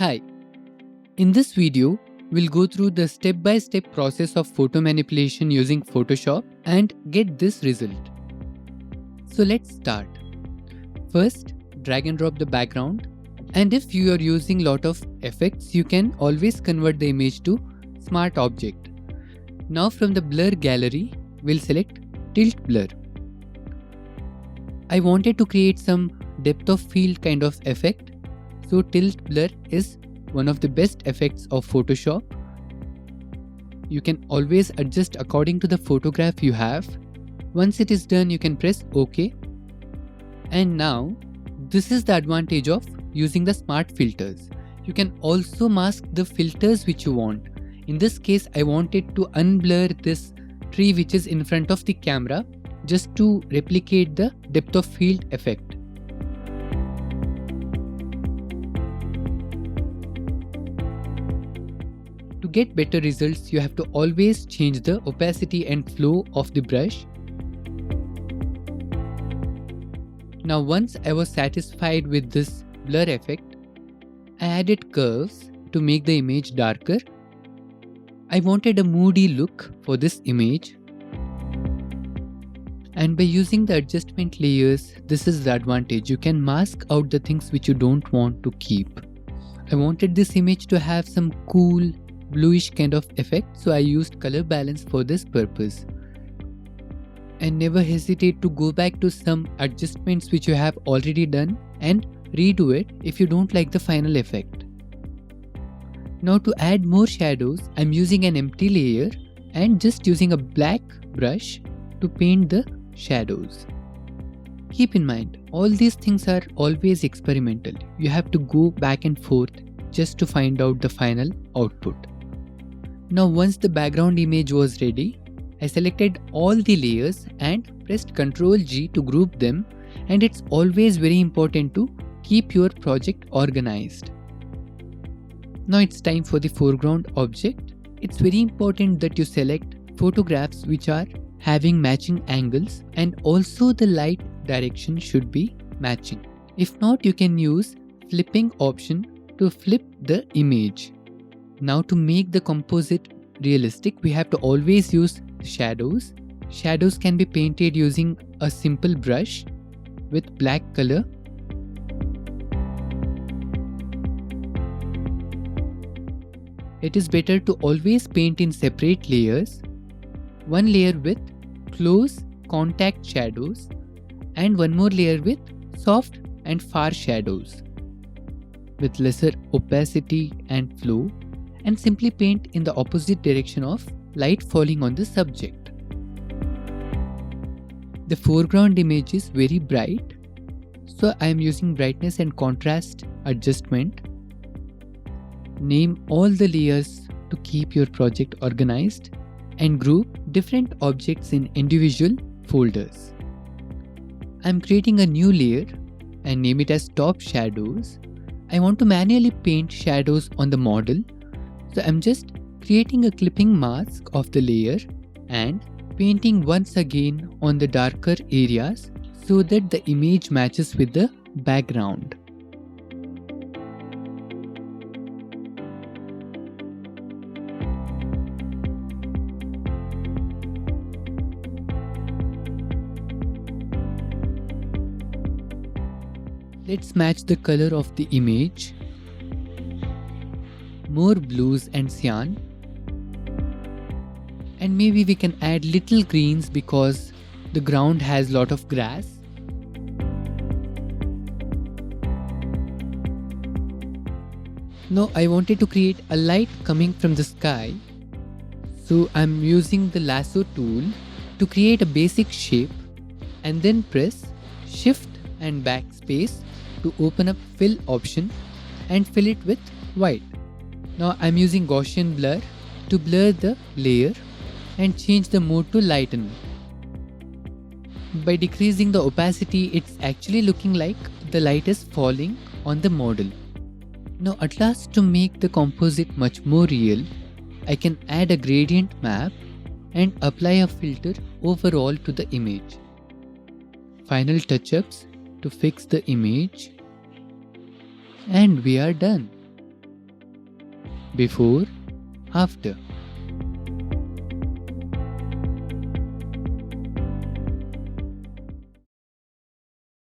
Hi, in this video, we'll go through the step-by-step process of photo manipulation using Photoshop and get this result. So let's start. First, drag and drop the background, and if you are using lot of effects, you can always convert the image to Smart Object. Now from the blur gallery, we'll select Tilt Blur. I wanted to create some depth of field kind of effect, so Tilt Blur is one of the best effects of Photoshop. You can always adjust according to the photograph you have. Once it is done, you can press OK. And now, this is the advantage of using the smart filters. You can also mask the filters which you want. In this case, I wanted to unblur this tree which is in front of the camera just to replicate the depth of field effect. To get better results, you have to always change the opacity and flow of the brush. Now once I was satisfied with this blur effect, I added curves to make the image darker. I wanted a moody look for this image. And by using the adjustment layers, this is the advantage. You can mask out the things which you don't want to keep. I wanted this image to have some cool, bluish kind of effect, so I used color balance for this purpose. And never hesitate to go back to some adjustments which you have already done and redo it if you don't like the final effect. Now to add more shadows, I'm using an empty layer and just using a black brush to paint the shadows. Keep in mind, all these things are always experimental. You have to go back and forth just to find out the final output. Now once the background image was ready, I selected all the layers and pressed Ctrl G to group them, and it's always very important to keep your project organized. Now it's time for the foreground object. It's very important that you select photographs which are having matching angles, and also the light direction should be matching. If not, you can use flipping option to flip the image. Now to make the composite realistic, we have to always use shadows. Shadows can be painted using a simple brush with black color. It is better to always paint in separate layers. One layer with close contact shadows and one more layer with soft and far shadows with lesser opacity and flow, and simply paint in the opposite direction of light falling on the subject. The foreground image is very bright, so I am using brightness and contrast adjustment. Name all the layers to keep your project organized and group different objects in individual folders. I am creating a new layer and name it as Top Shadows. I want to manually paint shadows on the model, so I'm just creating a clipping mask of the layer and painting once again on the darker areas so that the image matches with the background. Let's match the color of the image. More blues and cyan. And maybe we can add little greens because the ground has lot of grass. Now I wanted to create a light coming from the sky. So I'm using the lasso tool to create a basic shape and then press Shift and backspace to open up fill option and fill it with white. Now I'm using Gaussian blur to blur the layer and change the mode to lighten. By decreasing the opacity, it's actually looking like the light is falling on the model. Now at last, to make the composite much more real, I can add a gradient map and apply a filter overall to the image. Final touch-ups to fix the image, and we are done. before, after.